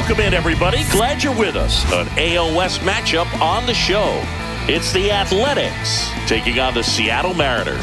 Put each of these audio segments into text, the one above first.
Welcome in, everybody. Glad you're with us. An AL West matchup on the show. It's the Athletics taking on the Seattle Mariners.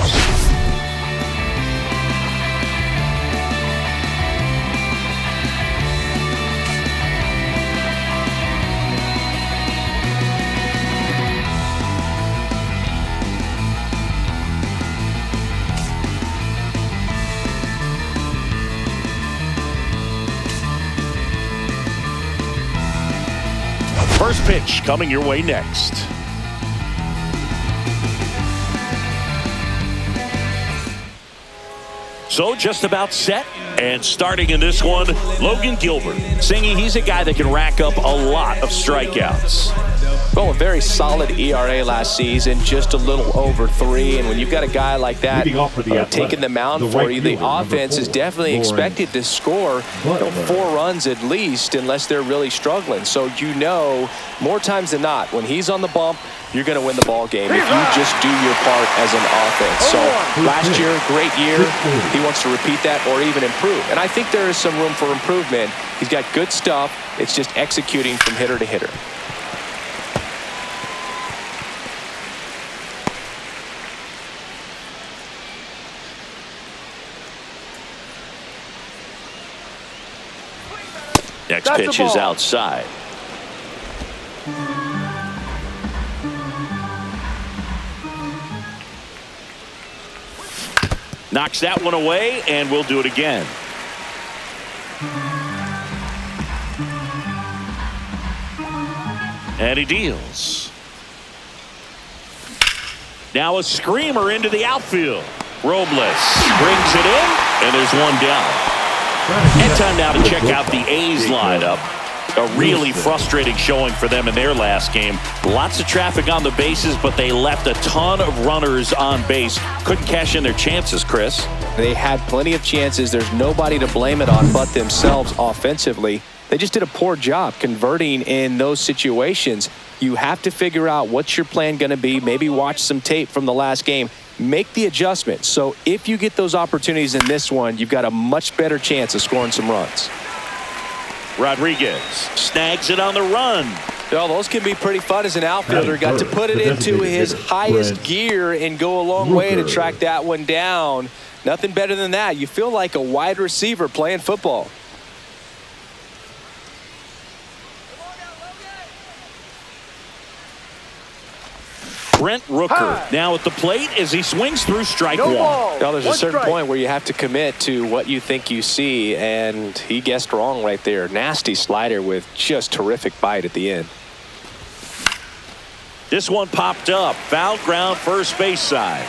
First pitch coming your way next. So just about set. And starting in this one, Logan Gilbert. Singy, he's a guy that can rack up a lot of strikeouts. Well, a very solid ERA last season, just a little over 3. And when you've got a guy like that taking the mound for you, the offense is definitely expected to score 4 runs at least, unless they're really struggling. So you know, more times than not, when he's on the bump, you're going to win the ball game if you just do your part as an offense. So last year, great year. He wants to repeat that or even improve. And I think there is some room for improvement. He's got good stuff. It's just executing from hitter to hitter. Next pitch is outside. Knocks that one away, and we'll do it again. And he deals. Now a screamer into the outfield. Robles brings it in, and there's one down. And time now to check out the A's lineup. A really frustrating showing for them in their last game. Lots of traffic on the bases, but they left a ton of runners on base. Couldn't cash in their chances, Chris. They had plenty of chances. There's nobody to blame it on but themselves offensively. They just did a poor job converting in those situations. You have to figure out what's your plan going to be. Maybe watch some tape from the last game. Make the adjustment. So if you get those opportunities in this one, you've got a much better chance of scoring some runs. Rodriguez snags it on the run. Well, those can be pretty fun as an outfielder. Got to put it into his highest gear and go a long way to track that one down. Nothing better than that. You feel like a wide receiver playing football. Brent Rooker now at the plate as he swings through strike one. Now there's a certain point where you have to commit to what you think you see, and he guessed wrong right there. Nasty slider with just terrific bite at the end. This one popped up. Foul ground, first base side.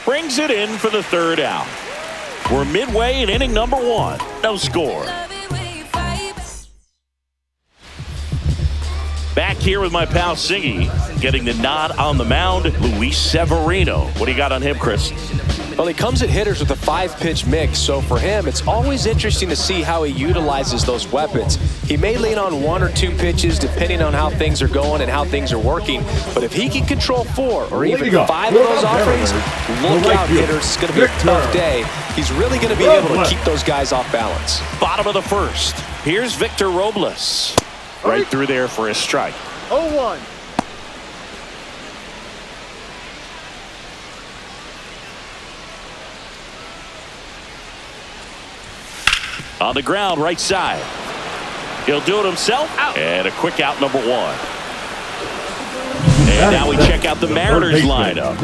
Brings it in for the third out. We're midway in inning number 1. No score. Back here with my pal Singy, getting the nod on the mound, Luis Severino. What do you got on him, Chris? Well, he comes at hitters with a 5-pitch mix, so for him, it's always interesting to see how he utilizes those weapons. He may lean on 1 or 2 pitches depending on how things are going and how things are working, but if he can control 4 or even 5 of those offerings, look out, hitters. It's going to be a tough day. He's really going to be able to keep those guys off balance. Bottom of the first. Here's Victor Robles. Right through there for a strike. 0-1. On the ground, right side. He'll do it himself. Out. And a quick out, number 1. And now we check out the Mariners lineup.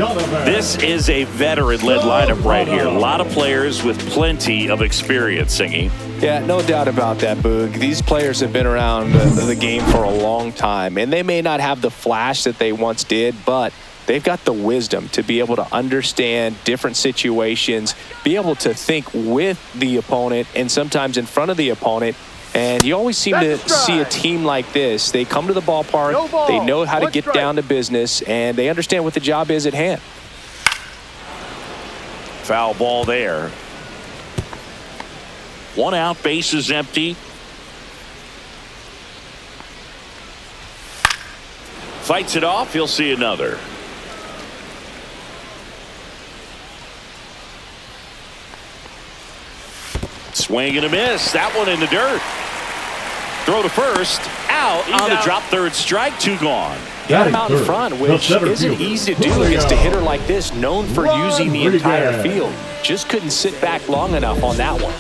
This is a veteran-led lineup right here. A lot of players with plenty of experience, Singy. Yeah, no doubt about that, Boog. These players have been around the game for a long time, and they may not have the flash that they once did, but they've got the wisdom to be able to understand different situations, be able to think with the opponent and sometimes in front of the opponent. And you always seem to see a team like this. They come to the ballpark, they know how to get down to business, and they understand what the job is at hand. Foul ball there. 1 out, base is empty. Fights it off, he'll see another. Swing and a miss. That one in the dirt. Throw to first. Out on the drop third strike. 2 gone. Got him out in front, which isn't easy to do against a hitter like this, known for using the entire field. Just couldn't sit back long enough on that one.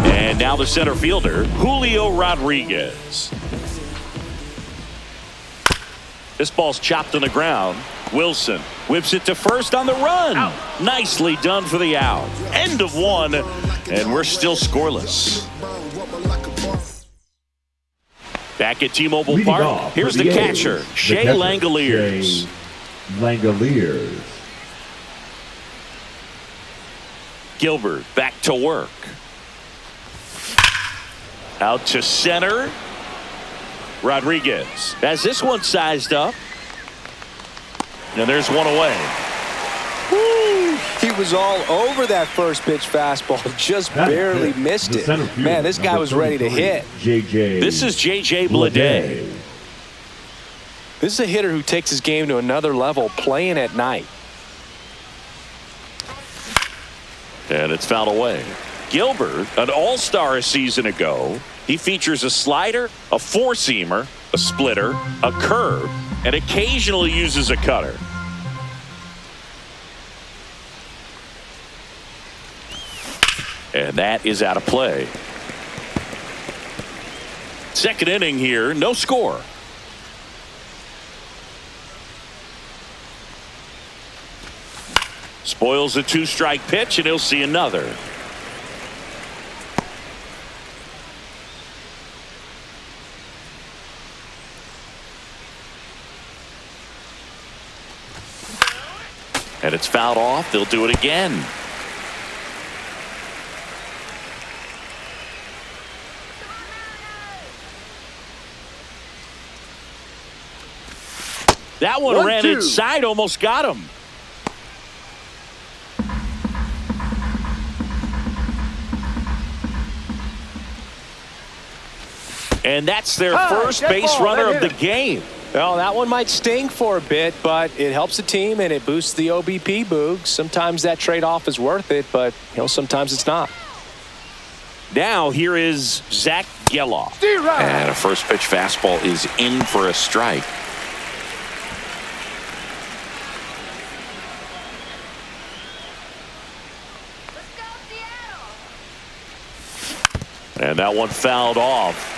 And now the center fielder, Julio Rodriguez. This ball's chopped on the ground. Wilson whips it to first on the run. Out. Nicely done for the out. End of 1, and we're still scoreless. Back at T-Mobile Park, here's the catcher, Shea Langeliers. Gilbert back to work. Out to center. Rodriguez has this one sized up. And there's one away. Woo! He was all over that first pitch fastball. Just barely missed it. Man, this guy was ready to hit. This is J.J. Bleday. This is a hitter who takes his game to another level, playing at night. And it's fouled away. Gilbert, an all-star a season ago. He features a slider, a four-seamer, a splitter, a curve, and occasionally uses a cutter. And that is out of play. Second inning here, no score. Spoils a 2-strike pitch, and he'll see another. And it's fouled off. They'll do it again. That one ran inside, almost got him. And that's their first base runner of the game. Well, that one might sting for a bit, but it helps the team and it boosts the OBP, Boog. Sometimes that trade-off is worth it, but sometimes it's not. Now here is Zach Geloff. And a first pitch fastball is in for a strike. And that one fouled off.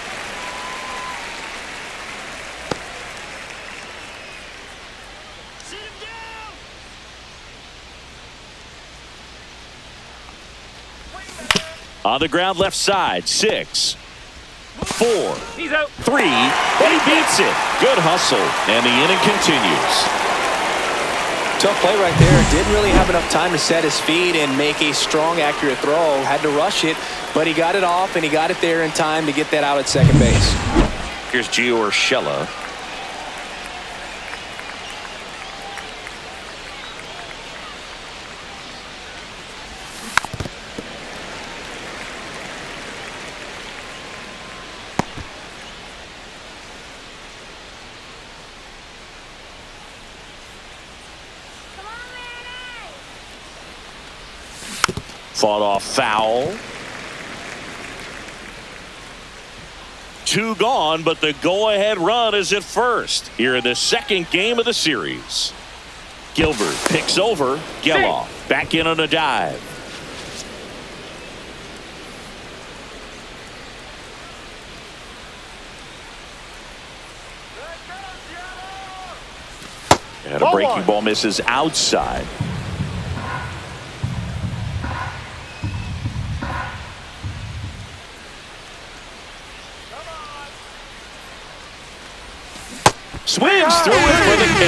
On the ground left side, 6, 4, 3, and he beats it. Good hustle, and the inning continues. Tough play right there. Didn't really have enough time to set his feet and make a strong, accurate throw. Had to rush it, but he got it off, and he got it there in time to get that out at second base. Here's Gio Urshela. Fought off foul. 2 gone, but the go-ahead run is at first here in the second game of the series. Gilbert picks over Geloff. Back in on a dive. And a breaking ball misses outside. Swings through it for the K.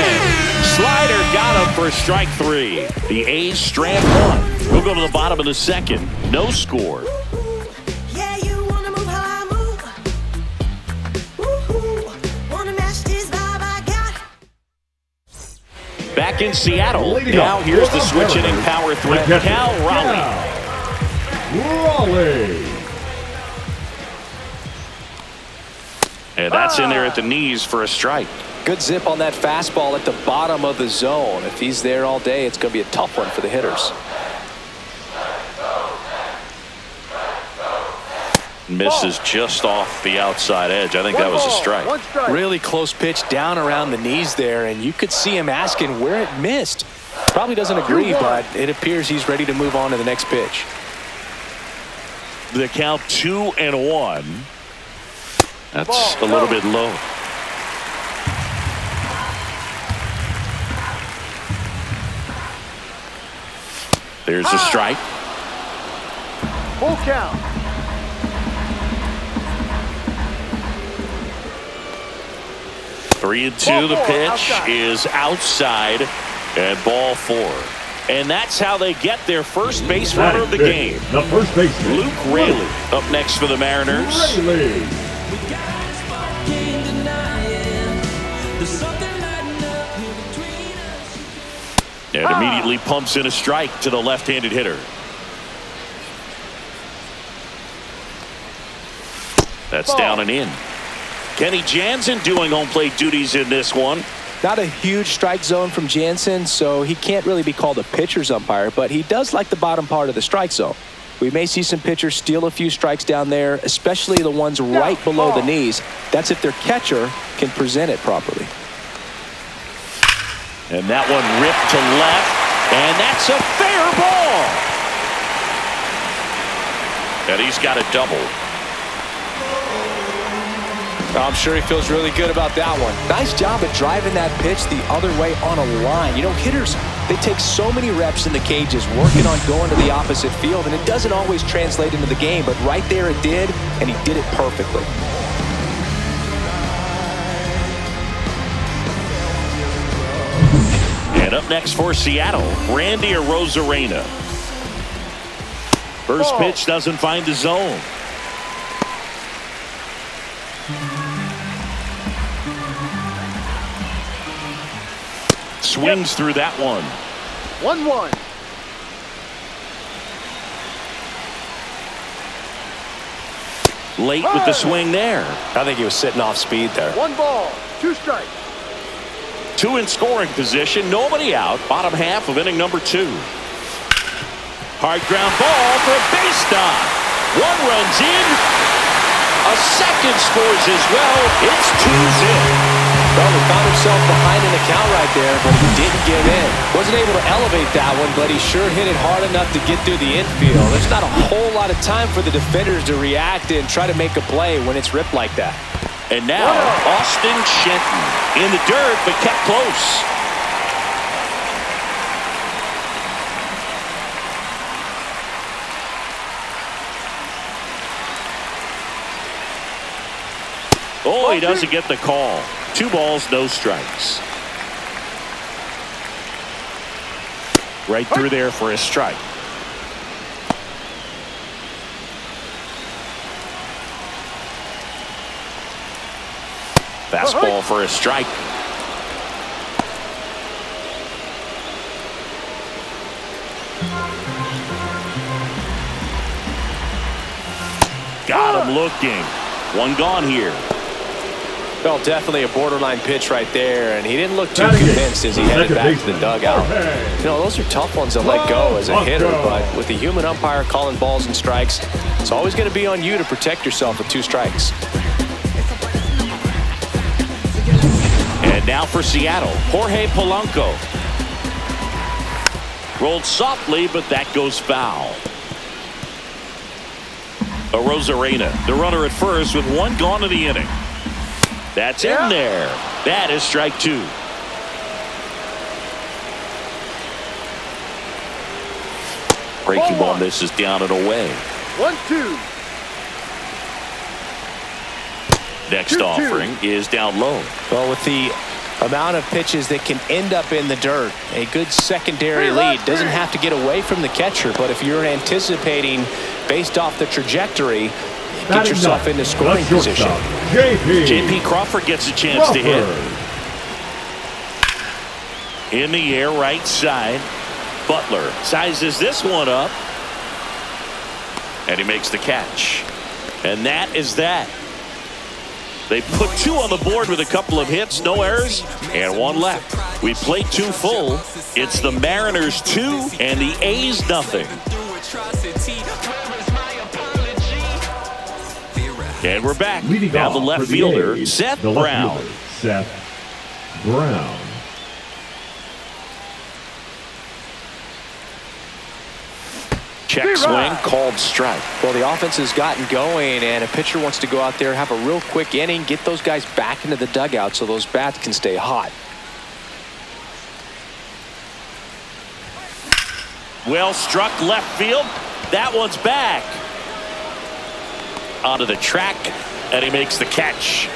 Slider got him for strike 3. The A's strand 1. We'll go to the bottom of the second. No score. Yeah, you wanna move how I move. Woo-hoo. Wanna match this vibe I got. Back in Seattle. Now here's the switch inning power threat, Cal Raleigh. And that's in there at the knees for a strike. Good zip on that fastball at the bottom of the zone. If he's there all day, it's going to be a tough one for the hitters. Misses just off the outside edge. I think that was a strike. Really close pitch down around the knees there, and you could see him asking where it missed. Probably doesn't agree, but it appears he's ready to move on to the next pitch. The count 2-1. That's a little bit low. There's a strike. Full count. 3-2. The pitch is outside and ball 4. And that's how they get their first base runner of the game. The first baseman, Luke Raley up next for the Mariners. And immediately pumps in a strike to the left-handed hitter. That's down and in. Kenny Jansen doing home plate duties in this one. Not a huge strike zone from Jansen, so he can't really be called a pitcher's umpire, but he does like the bottom part of the strike zone. We may see some pitchers steal a few strikes down there, especially the ones right below the knees. That's if their catcher can present it properly. And that one ripped to left, and that's a fair ball. And he's got a double. I'm sure he feels really good about that one. Nice job at driving that pitch the other way on a line. You know, hitters, they take so many reps in the cages working on going to the opposite field, and it doesn't always translate into the game, but right there it did, and he did it perfectly. And up next for Seattle, Randy Arozarena. First pitch doesn't find the zone. Swings through that one. 1-1. Late with the swing there. I think he was sitting off speed there. 1 ball, 2 strikes. 2 in scoring position, nobody out. Bottom half of inning number 2. Hard ground ball for a base stop. 1 runs in. A second scores as well. It's 2-0. Well, he found himself behind an account right there, but he didn't give in. Wasn't able to elevate that one, but he sure hit it hard enough to get through the infield. There's not a whole lot of time for the defenders to react and try to make a play when it's ripped like that. And now, Austin Shenton in the dirt, but kept close. Oh, he doesn't get the call. 2 balls, no strikes. Right through there for a strike. Fastball for a strike. Got him looking. 1 gone here. Well, definitely a borderline pitch right there, and he didn't look too convinced as he headed back to the dugout. You know, those are tough ones to let go as a hitter, but with the human umpire calling balls and strikes, it's always going to be on you to protect yourself with 2 strikes. And now for Seattle, Jorge Polanco. Rolled softly, but that goes foul. Arozarena, the runner at first with 1 gone in the inning. That's in there. That is strike 2. Breaking ball misses down and away. 1-2. Next offering is down low. Well, with the amount of pitches that can end up in the dirt, a good secondary lead doesn't have to get away from the catcher, but if you're anticipating based off the trajectory, get yourself into scoring position. J.P. Crawford gets a chance to hit. In the air, right side. Butler sizes this one up. And he makes the catch. And that is that. They put 2 on the board with a couple of hits, no errors, and 1 left. We played 2 full. It's the Mariners 2 and the A's nothing. And we're back. Now the left fielder, Seth Brown. Seth Brown. Check swing, called strike. Well, the offense has gotten going, and a pitcher wants to go out there, have a real quick inning, get those guys back into the dugout so those bats can stay hot. Well struck left field. That one's back. Onto the track, and he makes the catch.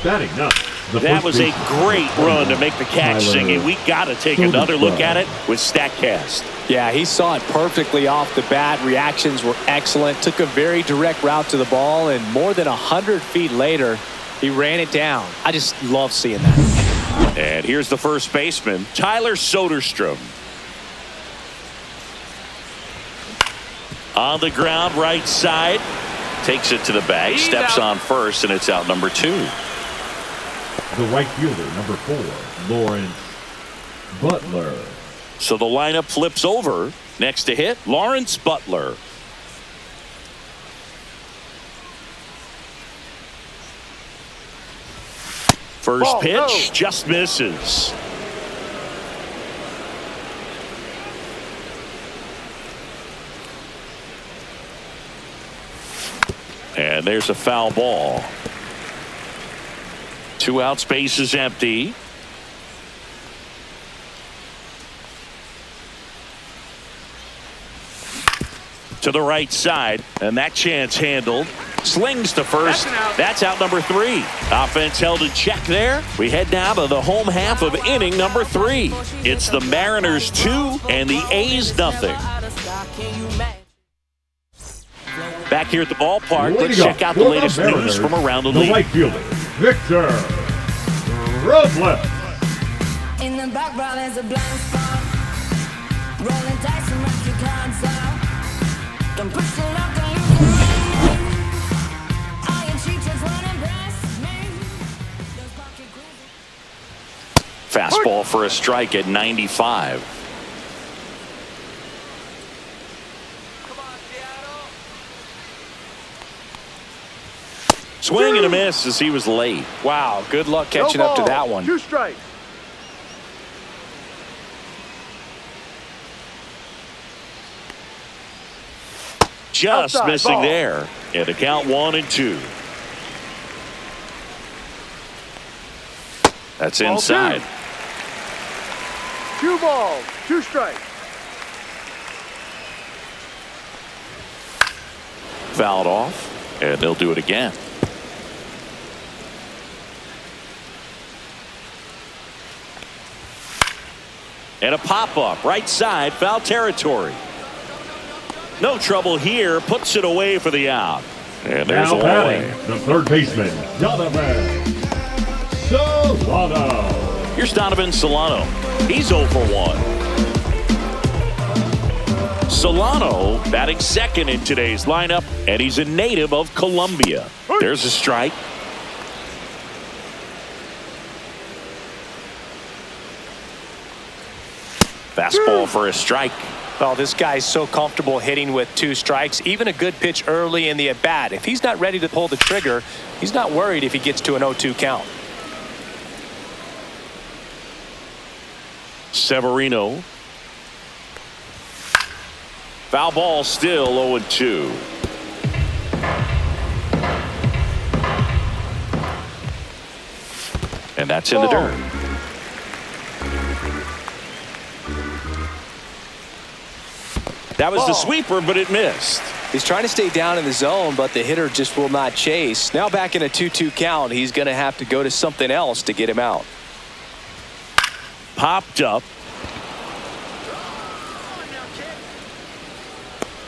Batting ninth. That was a great run to make the catch, Singy. We got to take another look at it with StatCast. Yeah, he saw it perfectly off the bat. Reactions were excellent. Took a very direct route to the ball, and more than 100 feet later, he ran it down. I just love seeing that. And here's the first baseman, Tyler Soderstrom. On the ground, right side. Takes it to the bag, steps on first, and it's out number 2. The right fielder, number 4, Lawrence Butler. So the lineup flips over. Next to hit, Lawrence Butler. First pitch, just misses. And there's a foul ball. 2 outs, base is empty. To the right side, and that chance handled. Slings to first. That's out number 3. Offense held in check there. We head now to the home half of inning number 3. It's the Mariners 2 and the A's nothing. Back here at the ballpark, let's check out the latest news from around the league. The right fielder, Victor Robles. In the background is a blind spot. Rolling dice and rescue concept. Don't push it up, don't lose the lead. Iron sheets just won't impress me. Those pocket cruisers. Fastball for a strike at 95. Swing and a miss as he was late. Wow, good luck catching up to that one. 2 strikes. Just Outside missing ball. there. And the count 1-2. That's Ball inside. 2 balls, 2 strikes. Fouled off, and they'll do it again. And a pop-up, right side, foul territory. No trouble here, puts it away for the out. And there's Now a batting, way. the third baseman, Donovan Solano. Here's Donovan Solano. He's 0 for 1. Solano batting second in today's lineup, and he's a native of Colombia. There's a strike. Fastball for a strike. Well, this guy's so comfortable hitting with 2 strikes. Even a good pitch early in the at-bat. If he's not ready to pull the trigger, he's not worried if he gets to an 0-2 count. Severino. Foul ball, still 0-2. And that's in the dirt. That was the sweeper, but it missed. He's trying to stay down in the zone, but the hitter just will not chase. Now back in a 2-2 count, he's going to have to go to something else to get him out. Popped up.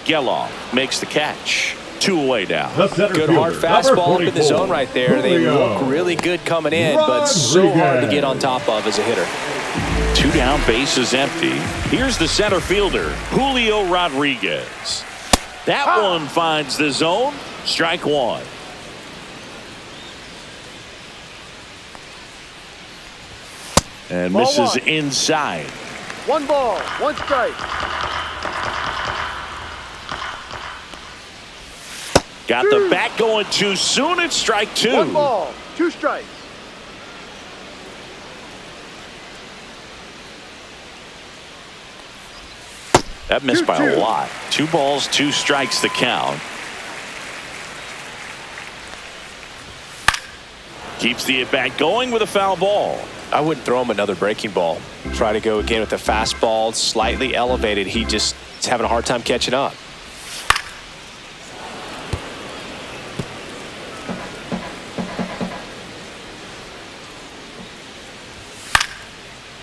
Geloff makes the catch. 2 away now. Good hard fastball up in the zone right there. They look really good coming in, but so hard to get on top of as a hitter. 2 down, base is empty. Here's the center fielder, Julio Rodriguez. That one finds the zone. Strike one. And Ball misses one. inside. 1 ball, 1 strike. Got the bat going too soon. It's strike 2. 1 ball, 2 strikes. That missed by 2-2. a lot. 2 balls, 2 strikes the count. Keeps the at-bat going with a foul ball. I wouldn't throw him another breaking ball. Try to go again with the fastball, slightly elevated. He just is having a hard time catching up.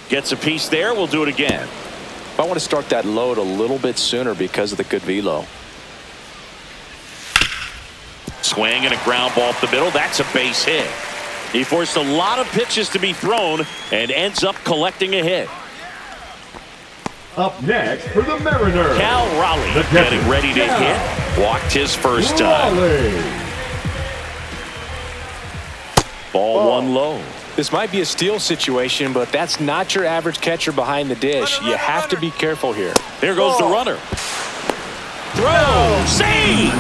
Gets a piece there. We'll do it again. I want to start that load a little bit sooner because of the good velo. Swing and a ground ball up the middle. That's a base hit. He forced a lot of pitches to be thrown and ends up collecting a hit. Up next for the Mariners, Cal Raleigh the getting catcher, ready to Cal hit. Walked his first time. Raleigh. Ball one low. This might be a steal situation, but that's not your average catcher behind the dish. You have to be careful here. Here goes the runner. Throw. Save.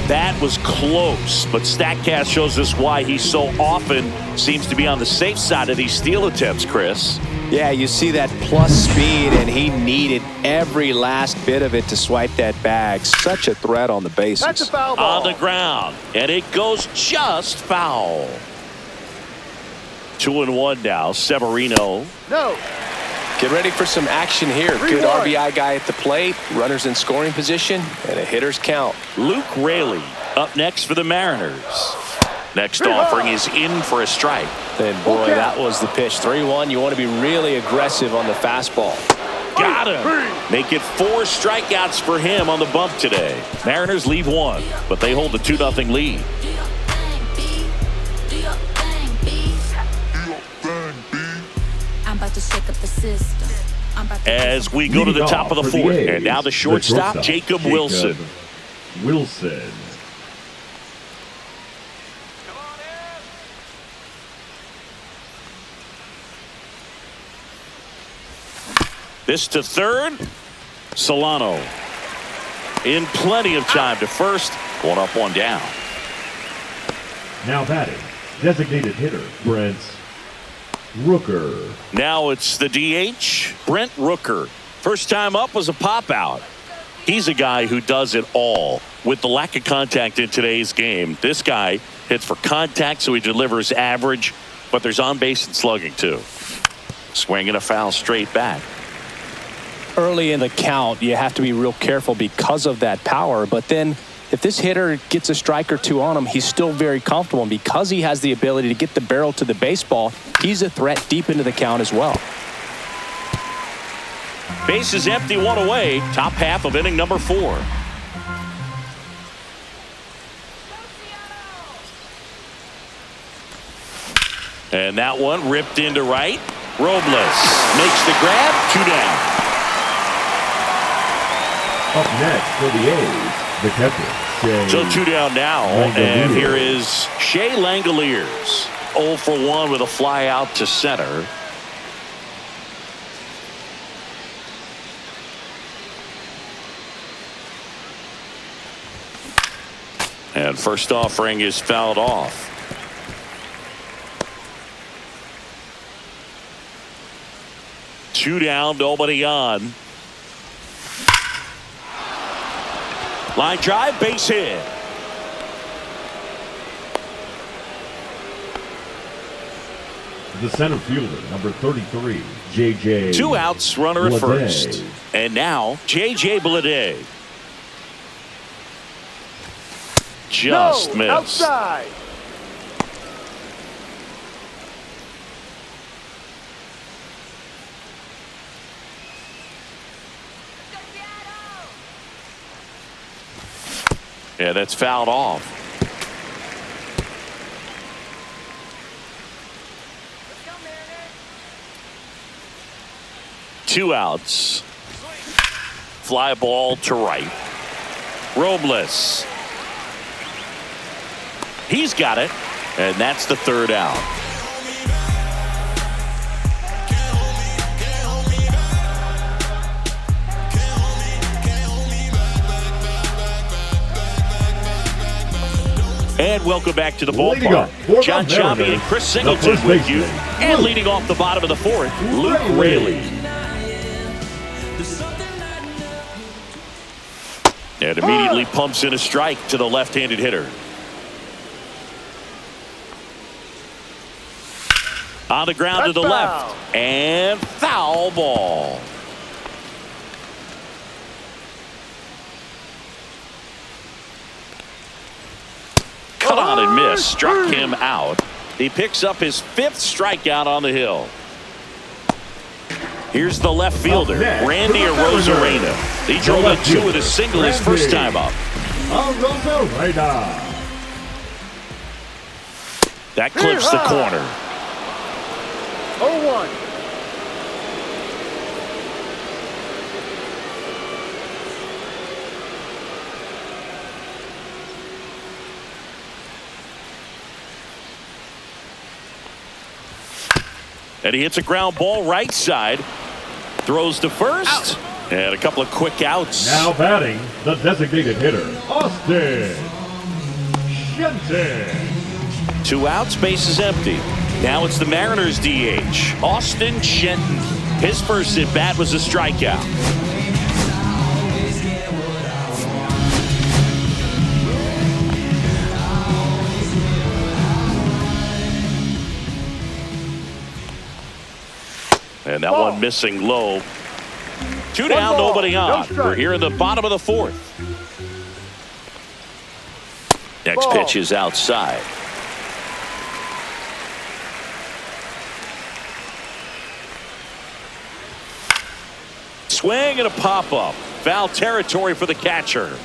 That was close, but StatCast shows us why he so often seems to be on the safe side of these steal attempts, Chris. Yeah, you see that plus speed, and he needed every last bit of it to swipe that bag. Such a threat on the bases. That's a foul ball. On the ground, and it goes just foul. 2-1 now. Severino. No. Get ready for some action here. 3-1. Good RBI guy at the plate, runners in scoring position, and a hitter's count. Luke Raley up next for the Mariners. Next offering is in for a strike. And boy, that was the pitch. 3-1. You want to be really aggressive on the fastball. Got him. Make it 4 strikeouts for him on the bump today. Mariners leave 1, but they hold the 2-0 lead. I'm about to shake up the system. As we go to the top of the 4th, and now the shortstop, Jacob Wilson. Wilson. This to third. Solano in plenty of time to first. 1 up, 1 down. Now batting, designated hitter, Brent Rooker. Now it's the DH, Brent Rooker. First time up was a pop out. He's a guy who does it all. With the lack of contact in today's game, this guy hits for contact, so he delivers average, but there's on base and slugging too. Swinging a foul straight back. Early in the count, you have to be real careful because of that power. But then if this hitter gets a strike or 2 on him, he's still very comfortable. And because he has the ability to get the barrel to the baseball, he's a threat deep into the count as well. Base is empty, 1 away. Top half of inning number 4. And that one ripped into right. Robles makes the grab. 2 down. Up next for the A's, the catcher, Shea. So 2 down now, and here is Shea Langoliers. 0 for 1 with a fly out to center. And first offering is fouled off. Two down, nobody on. Line drive, base hit. The center fielder, number 33, J.J. 2 outs, runner at Bleday. first. And now, J.J. Bleday. Just missed. Outside. Yeah, that's fouled off. 2 outs. Fly ball to right. Robles. He's got it, and that's the 3rd out. And welcome back to the ballpark. John Sciambi and Chris Singleton with you. And leading off the bottom of the 4th, Luke Raley. And immediately pumps in a strike to the left-handed hitter. On the ground to the left. And foul ball. Cut on and miss. Struck him out. He picks up his 5th strikeout on the hill. Here's the left fielder, Randy Arozarena. He drove in 2 with a single his first time up. That clips the corner. 0-1. And he hits a ground ball right side. Throws to first. And a couple of quick outs. Now batting, the designated hitter, Austin Shenton. 2 outs, base is empty. Now it's the Mariners DH, Austin Shenton. His first at bat was a strikeout. And that one missing low. 2 down, nobody on. We're here in the bottom of the 4th. Next pitch is outside. Swing and a pop-up. Foul territory for the catcher.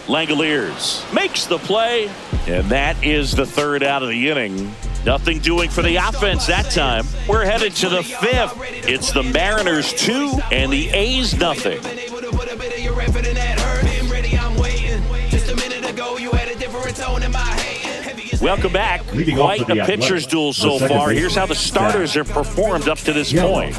Langoliers makes the play. And that is the 3rd out of the inning. Nothing doing for the offense that time. We're headed to the 5th. It's the Mariners 2 and the A's nothing. Welcome back. Quite a pitcher's duel so far. Here's how the starters have performed up to this point.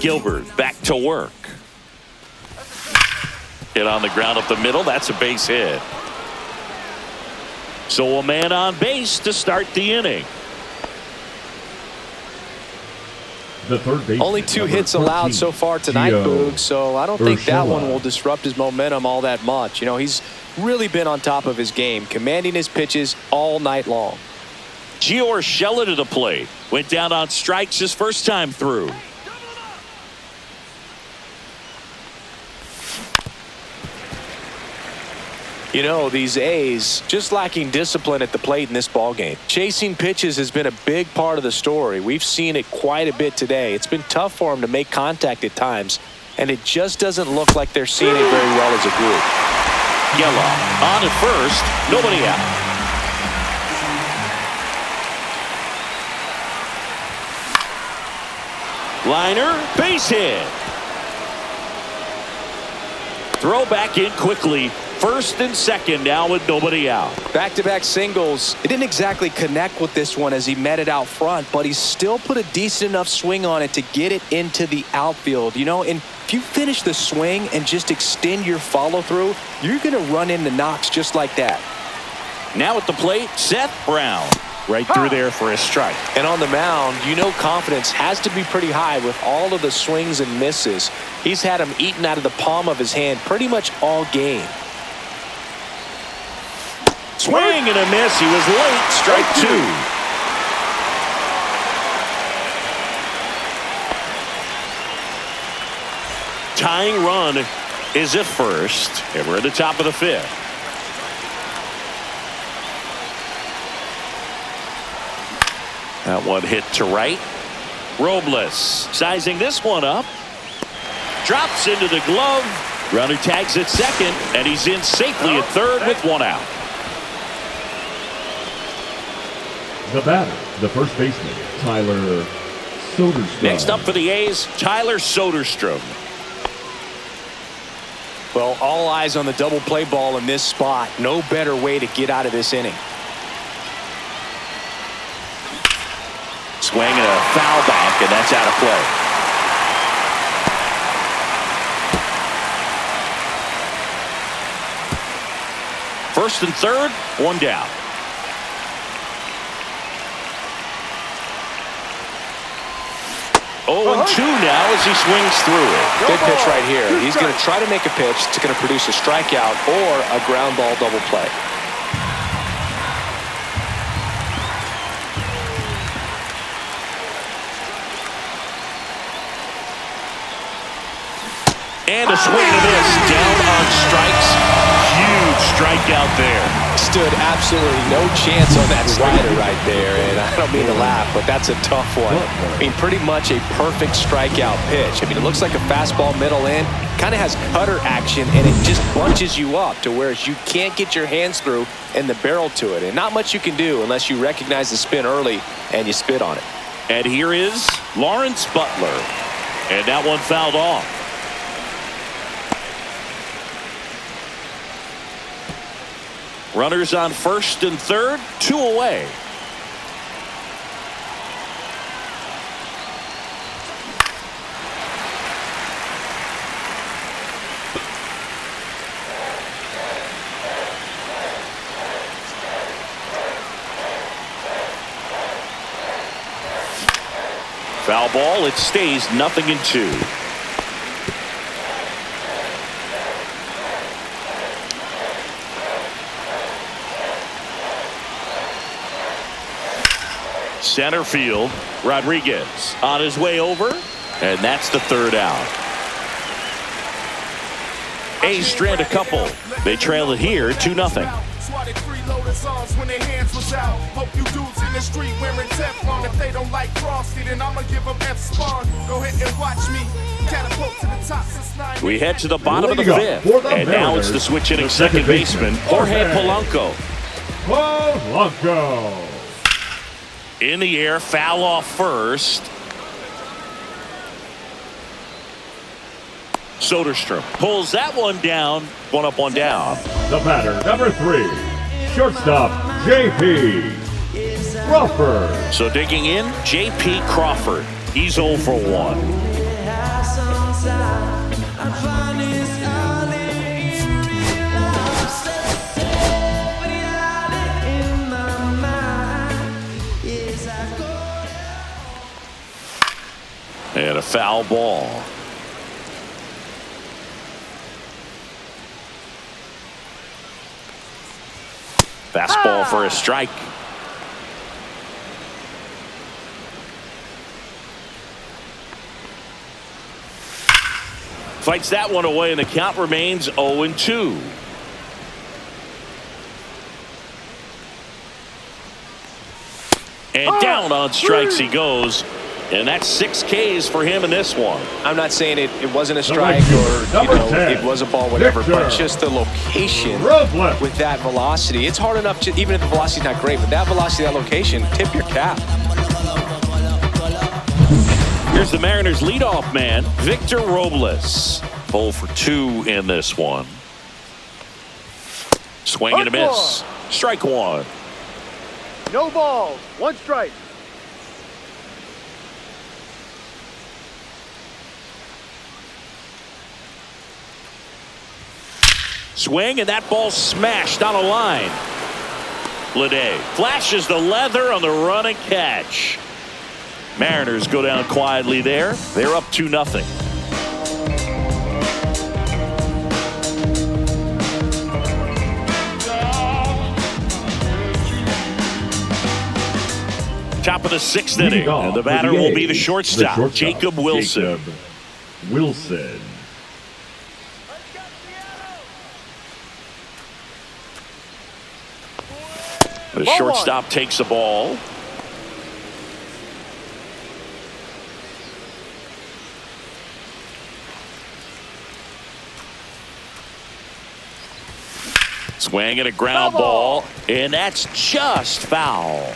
Gilbert back to work. Hit on the ground up the middle. That's a base hit. So a man on base to start the inning. Only 2 hits allowed so far tonight, Boog, so I don't think that one will disrupt his momentum all that much. You know, he's really been on top of his game, commanding his pitches all night long. Gio Urshela to the plate. Went down on strikes his first time through. You know, these A's just lacking discipline at the plate in this ballgame. Chasing pitches has been a big part of the story. We've seen it quite a bit today. It's been tough for them to make contact at times, and it just doesn't look like they're seeing it very well as a group. Gelof on at first, nobody out. Liner, base hit. Throw back in quickly. First and second now with nobody out. Back-to-back singles. It didn't exactly connect with this one as he met it out front, but he still put a decent enough swing on it to get it into the outfield. You know, and if you finish the swing and just extend your follow-through, you're going to run into knocks just like that. Now at the plate, Seth Brown. Right through there for a strike. And on the mound, you know confidence has to be pretty high with all of the swings and misses. He's had them eaten out of the palm of his hand pretty much all game. Swing and a miss. He was late. Strike 2. Tying run is at first. And we're at the top of the 5th. That one hit to right. Robles sizing this one up. Drops into the glove. Runner tags at second, and he's in safely at third with one out. The batter, the first baseman, Tyler Soderstrom. Next up for the A's, Tyler Soderstrom. Well, all eyes on the double play ball in this spot. No better way to get out of this inning. Swing and a foul back, and that's out of play. First and third, one down. 0-2 now as he swings through it. Good pitch right here. He's going to try to make a pitch that's going to produce a strikeout or a ground ball double play. And a swing and a miss. Down on strikes. Huge strikeout there. Stood absolutely no chance on that slider right there. And I don't mean to laugh, but that's a tough one. I mean, pretty much a perfect strikeout pitch. I mean, it looks like a fastball middle in. Kind of has cutter action, and it just bunches you up to where you can't get your hands through and the barrel to it. And not much you can do unless you recognize the spin early and you spit on it. And here is Lawrence Butler. And that one fouled off. Runners on first and third, 2 away. Foul ball, it stays 0-2. Center field, Rodriguez on his way over, and that's the third out. A's strand a couple. They trail it here 2-0. Swatted 3 loaded songs when their hands was out. Hope you dudes in the street wearing Teflon. If they don't like Frosty, then I'ma give them F-Spawn. Go ahead and watch me catapult to the top since 9. We head to the bottom of the fifth, and now it's the switch hitting second baseman, Jorge Polanco. Polanco. In the air, foul off first. Soderstrom pulls that one down. One up, one down. The batter, number 3, shortstop, J.P. Crawford. So digging in, J.P. Crawford. He's 0 for 1. And a foul ball. Fastball for a strike. Fights that one away, and the count remains 0-2. And down on strikes he goes. And that's 6 Ks for him in this one. I'm not saying it wasn't a strike or it was a ball, whatever, but just the location with that velocity. It's hard enough, even if the velocity's not great, but that velocity, that location, tip your cap. Here's the Mariners' leadoff man, Victor Robles. 0 for 2 in this one. Swing and a miss. Strike one. No balls. 1 strike. Swing, and that ball smashed on a line. Lede flashes the leather on the run and catch. Mariners go down quietly there. They're up 2-0. Top of the 6th inning, and the batter will be the shortstop, Jacob Wilson. The shortstop takes the ball. Swing and a ground ball, and that's just foul.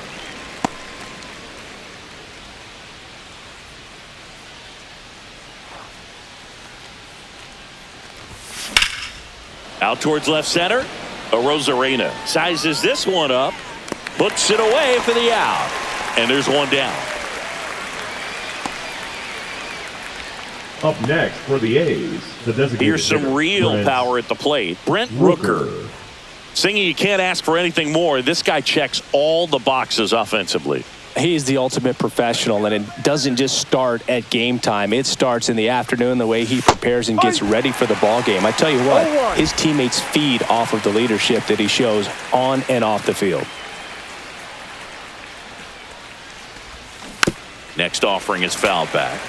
Out towards left center. Arozarena sizes this one up, puts it away for the out, and there's one down. Up next for the A's, the designated Here's some hitter, real Brent power at the plate. Brent Rooker. Singy, you can't ask for anything more. This guy checks all the boxes offensively. He's the ultimate professional, and it doesn't just start at game time. It starts in the afternoon, the way he prepares and gets ready for the ball game. I tell you what, his teammates feed off of the leadership that he shows on and off the field. Next offering is fouled back.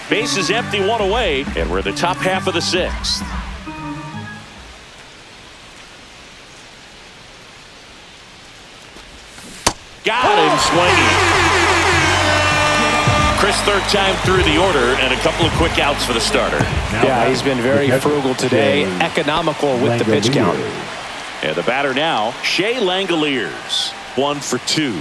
Base is empty, one away, and we're the top half of the sixth. Got him swinging. Chris, third time through the order, and a couple of quick outs for the starter. Yeah, he's been very frugal today, economical with the pitch count. And the batter now, Shea Langoliers, 1 for 2.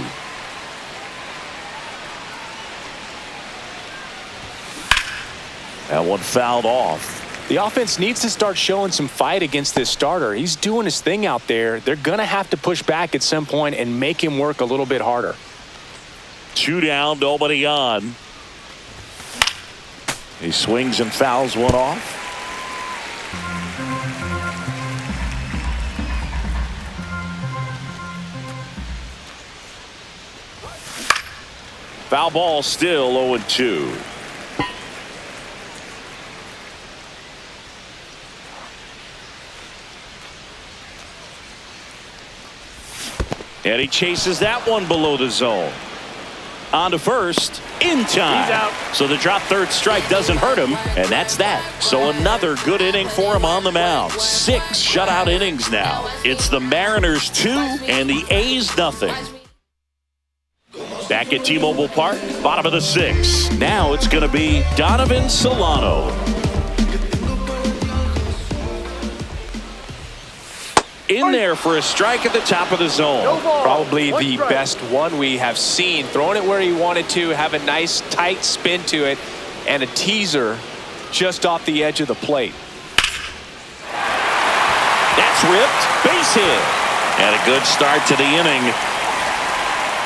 That one fouled off. The offense needs to start showing some fight against this starter. He's doing his thing out there. They're going to have to push back at some point and make him work a little bit harder. 2 down, nobody on. He swings and fouls one off. Foul ball, still 0-2. And he chases that one below the zone. On to first, in time. He's out. So the drop third strike doesn't hurt him, and that's that. So another good inning for him on the mound. 6 shutout innings now. It's the Mariners 2 and the A's nothing. Back at T-Mobile Park, bottom of the 6th. Now it's going to be Donovan Solano. In there for a strike at the top of the zone. Probably the best one we have seen. Throwing it where he wanted to, have a nice tight spin to it, and a teaser just off the edge of the plate. That's ripped. Base hit. And a good start to the inning.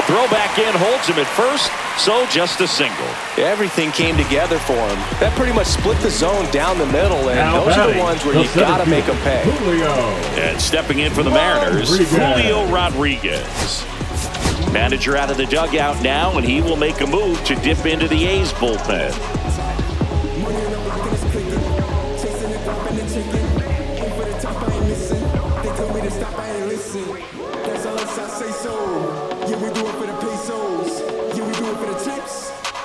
Throw back in, holds him at first, so just a single. Everything came together for him. That pretty much split the zone down the middle, and Now those are the batting, ones where the you got to center make them pay. Julio. And stepping in for the Mariners, Julio Rodriguez. Manager out of the dugout now, and he will make a move to dip into the A's bullpen.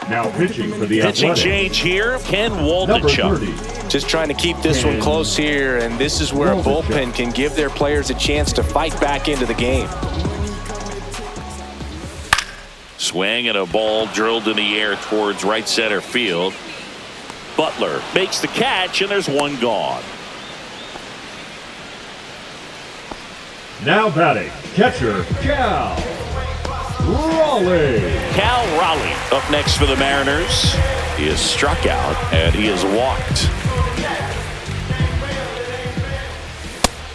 Now pitching for the Pitching Athletics. change here, Ken Number Waldichuk. 30. Just trying to keep this one close here, and this is where a bullpen can give their players a chance to fight back into the game. Swing and a ball drilled in the air towards right center field. Butler makes the catch, and there's one gone. Now batting, catcher Cal Raleigh. Cal Raleigh up next for the Mariners. He is struck out, and he is walked.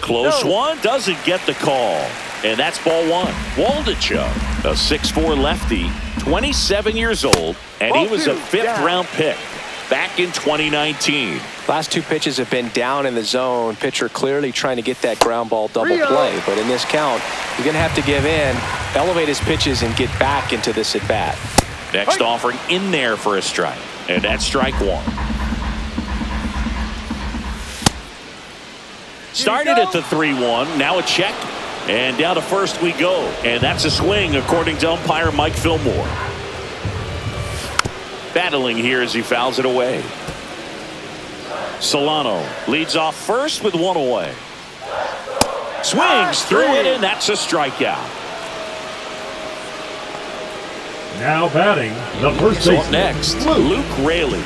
Close one, doesn't get the call. And that's ball 1. Waldichuk, a 6'4 lefty, 27 years old, and he was a 5th-round pick back in 2019. Last 2 pitches have been down in the zone. Pitcher clearly trying to get that ground ball double play. But in this count, you're going to have to give in, elevate his pitches, and get back into this at-bat. Next offering in there for a strike. And that's strike 1. Started at the 3-1. Now a check. And down to first we go. And that's a swing according to umpire Mike Fillmore. Battling here as he fouls it away. Solano leads off first with 1 away. Swings through it, and that's a strikeout. Now batting, the first So baseman. up next, Luke Luke Raley.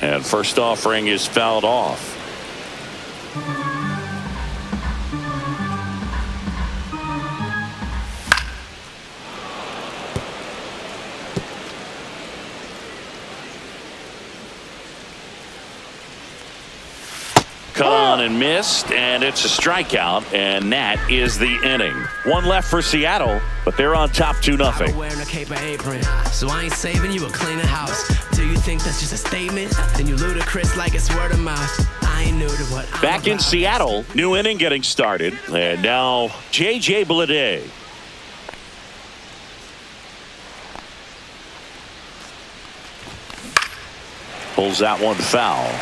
And first offering is fouled off. Cut on and missed, and it's a strikeout, and that is the inning. One left for Seattle, but they're on top 2-0. Wearing a cape and apron, so I ain't saving you a cleaner house. Do you think that's just a statement? Then you ludicrous like it's word of mouth. I ain't new to what I'm Back in about. Seattle, new inning getting started, and now J.J. Bleday. Pulls that one foul.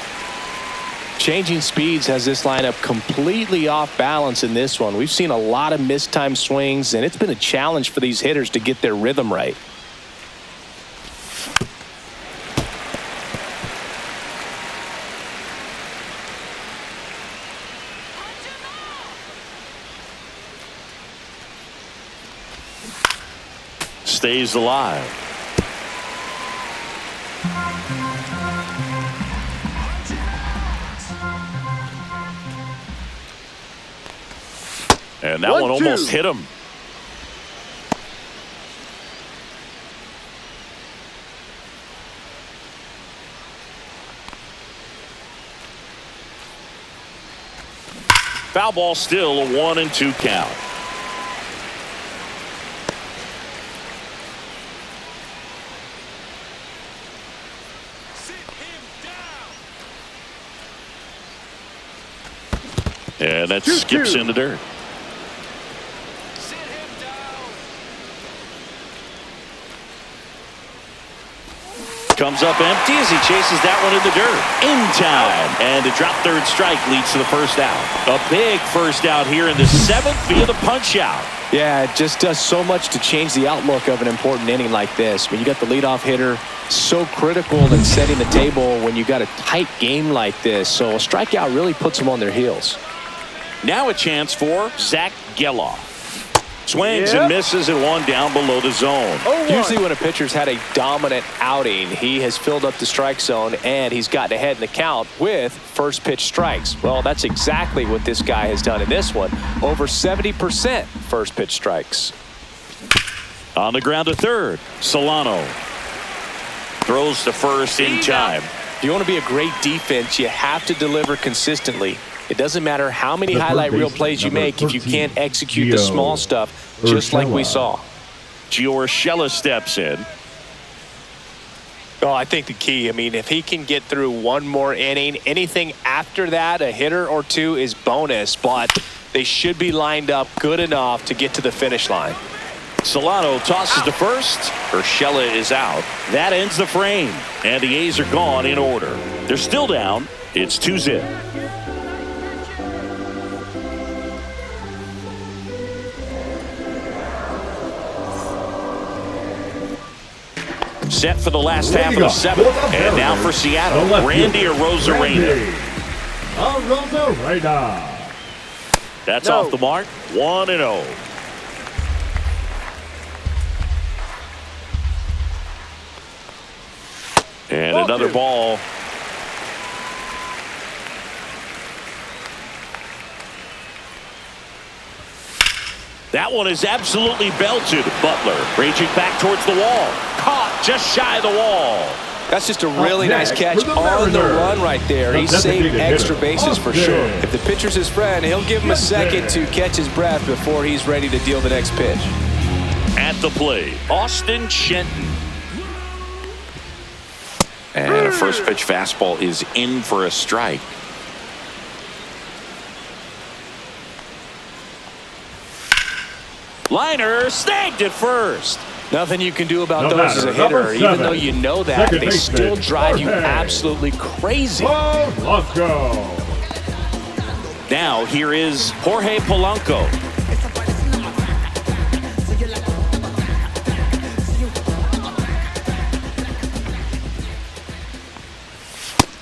Changing speeds has this lineup completely off balance in this one. We've seen a lot of mistimed swings, and it's been a challenge for these hitters to get their rhythm right. Stays alive. And that one almost hit him. Foul ball, still a 1-2 count. And that skips in the dirt. Comes up empty as he chases that one in the dirt. In time. And a drop third strike leads to the first out. A big first out here in the 7th via the punch out. Yeah, it just does so much to change the outlook of an important inning like this. When you got the leadoff hitter, so critical in setting the table when you got a tight game like this. So a strikeout really puts them on their heels. Now a chance for Zach Geloff. Swings and misses at one down below the zone. Usually when a pitcher's had a dominant outing, he has filled up the strike zone and he's gotten ahead in the count with first pitch strikes. Well, that's exactly what this guy has done in this one. Over 70% first pitch strikes. On the ground to third, Solano throws to first in time. If you want to be a great defense, you have to deliver consistently. It doesn't matter how many highlight reel plays you make if you can't execute the small stuff, just like we saw. Gio Urshela steps in. Oh, I think the key, I mean, if he can get through one more inning, anything after that, a hitter or two is bonus, but they should be lined up good enough to get to the finish line. Solano tosses to first. Urshela is out. That ends the frame, and the A's are gone in order. They're still down. It's 2-0. Set for the last half of the 7th. And now for Seattle, Randy Arozarena. That's off the mark. 1-0. And another ball. That one is absolutely belted. Butler raging back towards the wall. Caught just shy of the wall. That's just a really nice catch on the run right there. He saved extra bases for sure. If the pitcher's his friend, he'll give him a second to catch his breath before he's ready to deal the next pitch. At the plate, Austin Shenton. And a first pitch fastball is in for a strike. Liner snagged at first. Nothing you can do about those as a hitter. Even though you know that, they still drive you absolutely crazy. Now here is Jorge Polanco.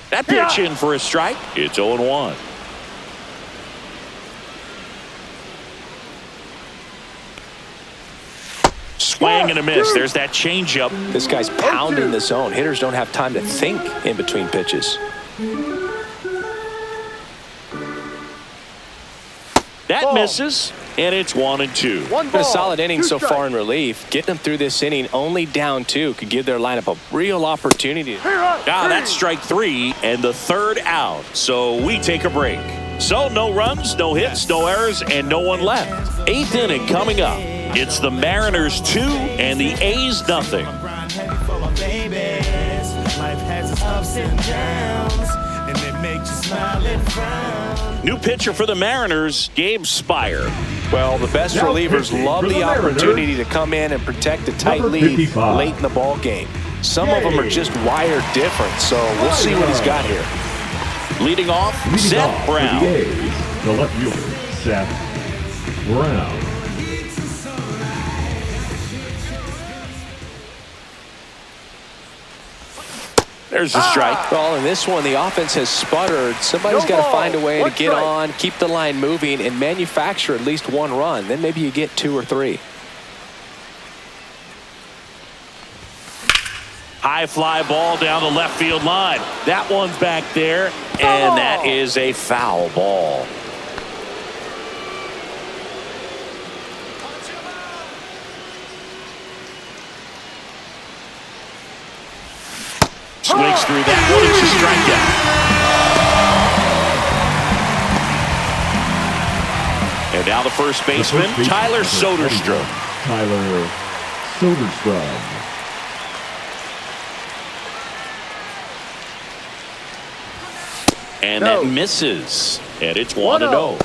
That pitch in for a strike. It's 0-1. swing and a miss. There's that changeup. This guy's pounding the zone. Hitters don't have time to think in between pitches. That misses, and it's 1-2. One Been ball, a solid inning two so strikes. far in relief. Getting them through this inning only down 2 could give their lineup a real opportunity. Now that's strike 3 and the third out. So we take a break. So no runs, no hits, no errors, and no one left. 8th inning coming up. It's the Mariners 2 and the A's nothing. New pitcher for the Mariners, Gabe Spire. Well, the best Now relievers pitching love for the the Mariners, opportunity to come in and protect a tight number lead 55. late in the ball game. Some of them are just wired different, so we'll see what he's got here. Leading off, Leading Seth off for Brown. the A's, the left fielder, Seth Brown. There's a strike. Well, in this one, the offense has sputtered. Somebody's No got to ball. find a way to One get strike. on, keep the line moving, and manufacture at least 1 run. Then maybe you get 2 or 3. High fly ball down the left field line. That one's back there, and that is a foul ball. Swings through that one. It's a strikeout. And now the first baseman, Tyler Soderstrom. Tyler Soderstrom. And No. that misses. And it's 1-0.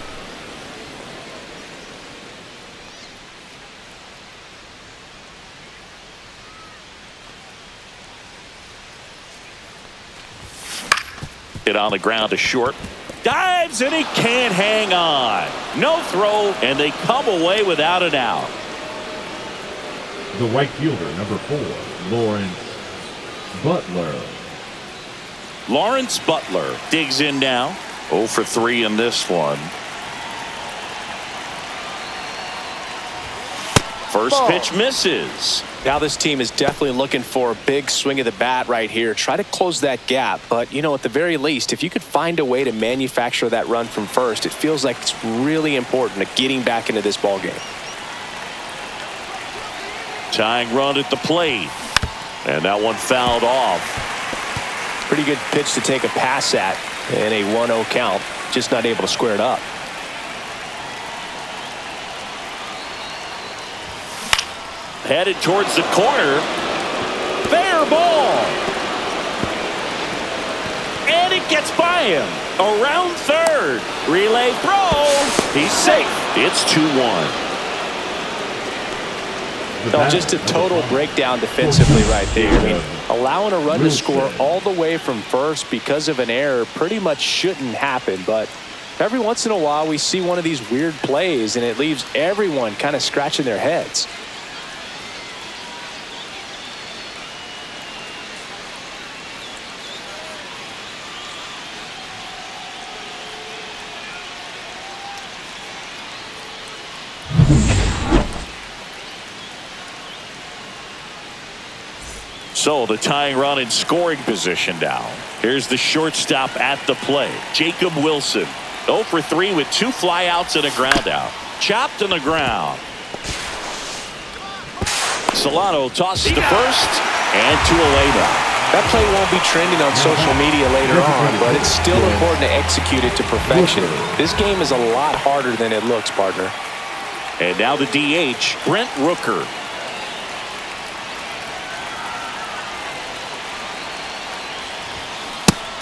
Hit on the ground to short. Dives and he can't hang on. No throw, and they come away without an out. The right fielder, number 4, Lawrence Butler. Lawrence Butler digs in now. 0 for 3 in this one. First Ball. pitch misses. Now this team is definitely looking for a big swing of the bat right here. Try to close that gap. But, you know, at the very least, if you could find a way to manufacture that run from first, it feels like it's really important to getting back into this ball game. Tying run at the plate. And that one fouled off. Pretty good pitch to take a pass at in a 1-0 count. Just not able to square it up. Headed towards the corner. Fair ball. And it gets by him. Around third. Relay throw. He's safe. It's 2-1. No, just a total breakdown defensively right there. I mean, allowing a run to score all the way from first because of an error pretty much shouldn't happen. But every once in a while we see one of these weird plays and it leaves everyone kind of scratching their heads. So the tying run in scoring position now. Here's the shortstop at the plate, Jacob Wilson. 0 for 3 with 2 flyouts and a ground out. Chopped on the ground. Solano tosses to first and to a layup. That play won't be trending on social media later on, but it's still important to execute it to perfection. This game is a lot harder than it looks, partner. And now the DH, Brent Rooker.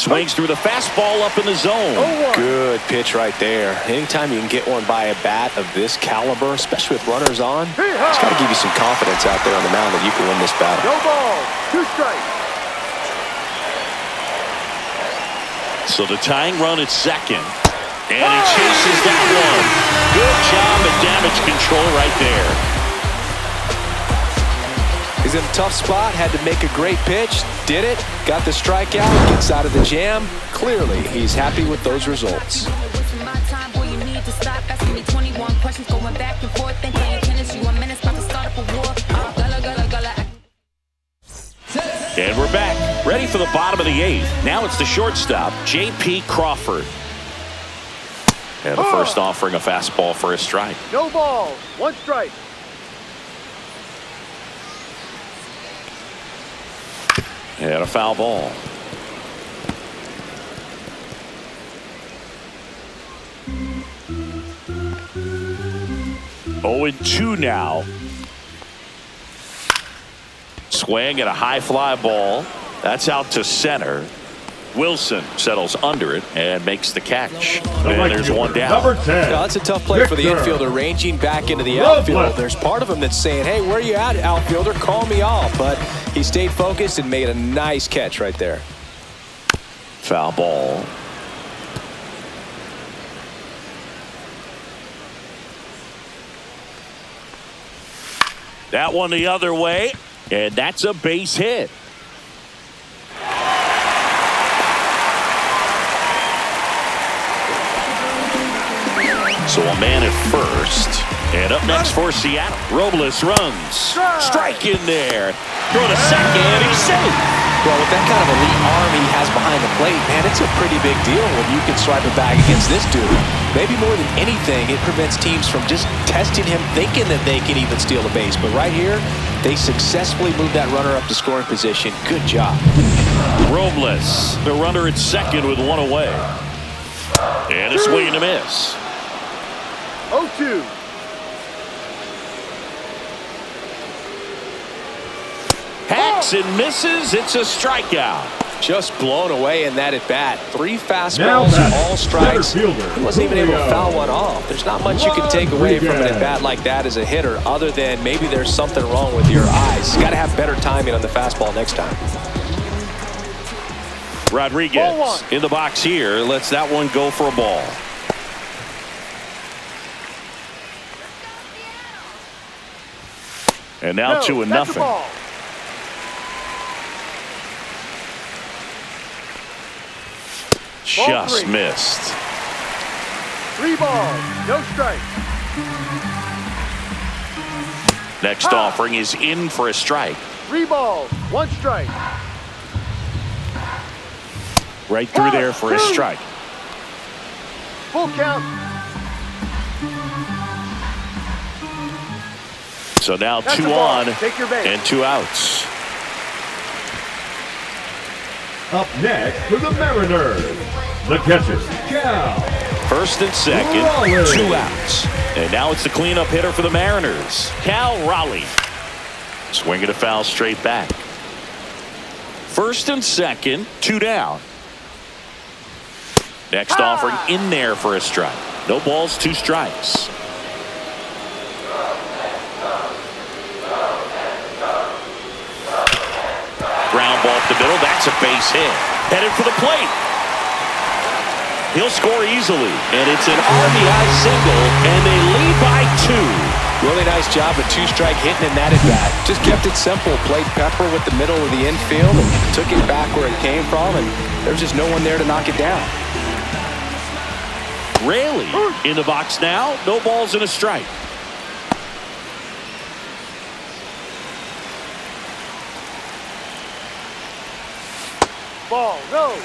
Swings through the fastball up in the zone. Good pitch right there. Anytime you can get one by a bat of this caliber, especially with runners on, it's got to give you some confidence out there on the mound that you can win this battle. No ball. 2 strikes. So the tying run at second. And he chases that one. Good job at damage control right there. He's in a tough spot, had to make a great pitch, did it, got the strikeout, gets out of the jam. Clearly, he's happy with those results. Wasting my time, boy, you need to stop asking me 21 questions, going back and forth, thinking tennis, you a menace, about to start up a war. for the bottom of the 8th. Now it's the shortstop, J.P. Crawford. And the first offering a fastball for a strike. No balls. 1 strike. And a foul ball. Oh, and 2 now. Swing at a high fly ball. That's out to center. Wilson settles under it and makes the catch. And there's one down. Number 10. That's a tough play for the infielder, ranging back into the outfield. There's part of him that's saying, hey, where you at, outfielder? Call me off. But he stayed focused and made a nice catch right there. Foul ball. That one the other way, and that's a base hit. So a man at first. And up next for Seattle, Robles runs. Strike in there. Throw to second. He's safe. Well, with that kind of elite arm he has behind the plate, man, it's a pretty big deal when you can stripe a bag against this dude. Maybe more than anything, it prevents teams from just testing him, thinking that they can even steal a base. But right here, they successfully moved that runner up to scoring position. Good job. Robles, the runner at second with 1 away. And a swing and a miss. 0-2. Hacks and misses. It's a strikeout. Just blown away in that at bat. 3 fastballs, all strikes. He wasn't even able to foul one off. There's not much you can take away from an at bat like that as a hitter, other than maybe there's something wrong with your eyes. You got to have better timing on the fastball next time. Rodriguez in the box here. Lets that one go for a ball. And now 2-0. Just missed. 3 balls, no strike. Next offering is in for a strike. 3 balls, 1 strike. Right through there for a strike. Full count. So now 2 on and 2 outs. Up next for the Mariners, the catcher, Cal. First and second, Raleigh. 2 outs. And now it's the cleanup hitter for the Mariners, Cal Raleigh. Swing and a foul straight back. First and second, 2 down. Next offering in there for a strike. No balls, 2 strikes. Ground ball up the middle. That's a base hit. Headed for the plate. He'll score easily. And it's an RBI single, and they lead by 2. Really nice job of 2-strike hitting in that at bat. Just kept it simple. Played Pepper with the middle of the infield and took it back where it came from, and there's just no one there to knock it down. Raley in the box now. No balls and a strike. Ball, no.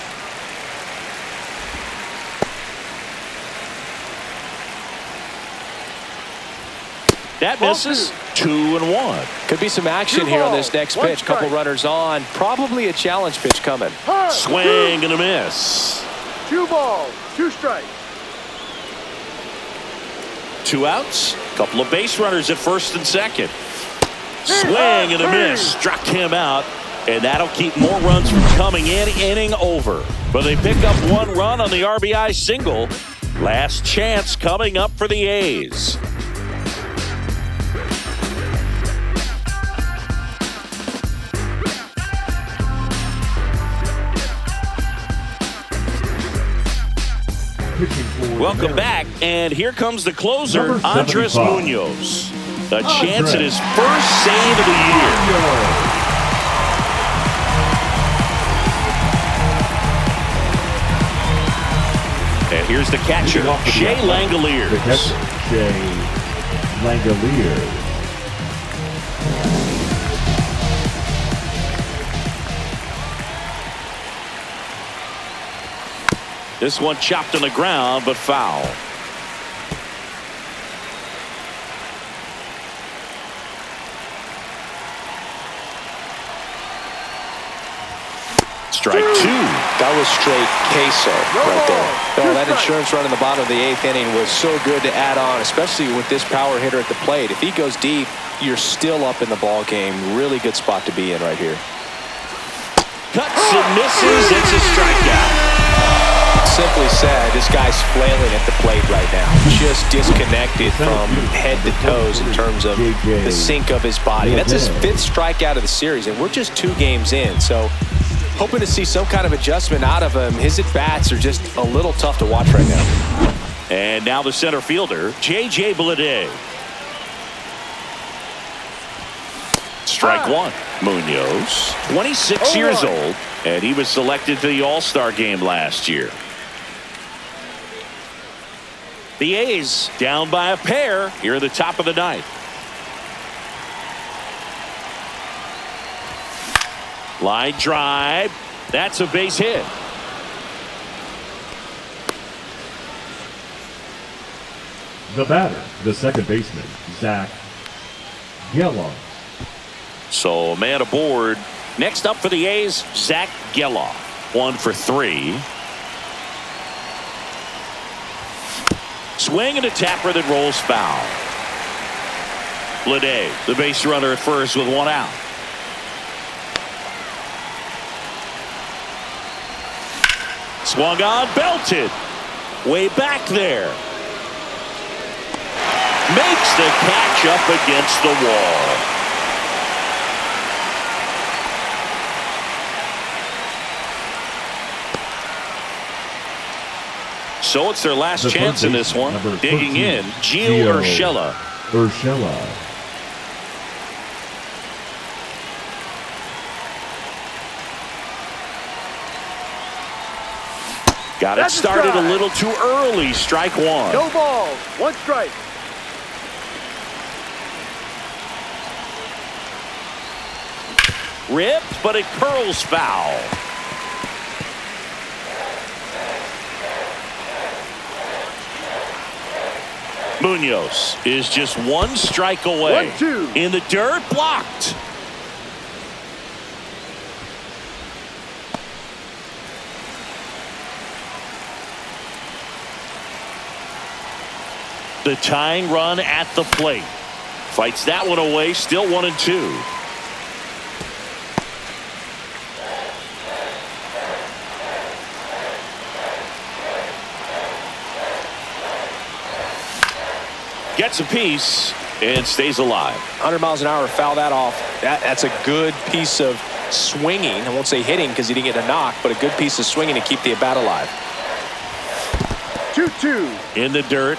That misses. 2-1. Could be some action here on this next pitch. Couple runners on. Probably a challenge pitch coming. Swing and a miss. 2 balls, 2 strikes. 2 outs. Couple of base runners at first and second. Swing and a miss. Struck him out. And that'll keep more runs from coming in. Inning over. But they pick up 1 run on the RBI single. Last chance coming up for the A's. Welcome back, and here comes the closer, Andres Munoz. A chance at his first save of the year. And here's the catcher, Shea Langeliers. The catcher, Shea Langeliers. This one chopped on the ground, but foul. Strike two. That was straight queso right there. Oh, that insurance run in the bottom of the 8th inning was so good to add on, especially with this power hitter at the plate. If he goes deep, you're still up in the ball game. Really good spot to be in right here. Cuts and misses. It's a strikeout. Simply said, this guy's flailing at the plate right now. Just disconnected from head to toes in terms of the sink of his body. That's his 5th strikeout of the series, and we're just 2 games in. So hoping to see some kind of adjustment out of him. His at-bats are just a little tough to watch right now. And now the center fielder, J.J. Bleday. Strike one. Munoz, 26 years old, and he was selected to the All-Star game last year. The A's down by a pair here at the top of the 9th. Line drive. That's a base hit. The batter, the second baseman, Zach Gelof. So a man aboard. Next up for the A's, Zach Gelof. 1 for 3. Swing and a tapper that rolls foul. Bleday, the base runner at first with 1 out. Swung on, belted. Way back there. Makes the catch up against the wall. So it's their last chance in this one. Digging in, Gio Urshela. Got it started a little too early. Strike one. No balls. 1 strike. Ripped, but it curls foul. Munoz is just 1 strike away. 1-2. In the dirt, blocked. The tying run at the plate. Fights that one away, still 1-2. Gets a piece and stays alive. 100 miles an hour, foul that off. That's a good piece of swinging. I won't say hitting because he didn't get a knock, but a good piece of swinging to keep the at-bat alive. 2-2. In the dirt.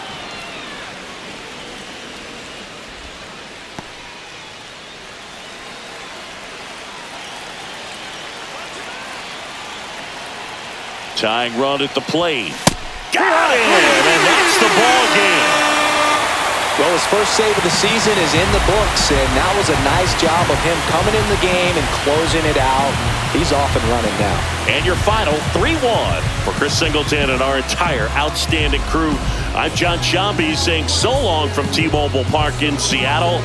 Tying run at the plate. Got it! And that's the ball game. Well, his first save of the season is in the books, and that was a nice job of him coming in the game and closing it out. He's off and running now. And your final 3-1 for Chris Singleton and our entire outstanding crew. I'm John Shambi saying so long from T-Mobile Park in Seattle.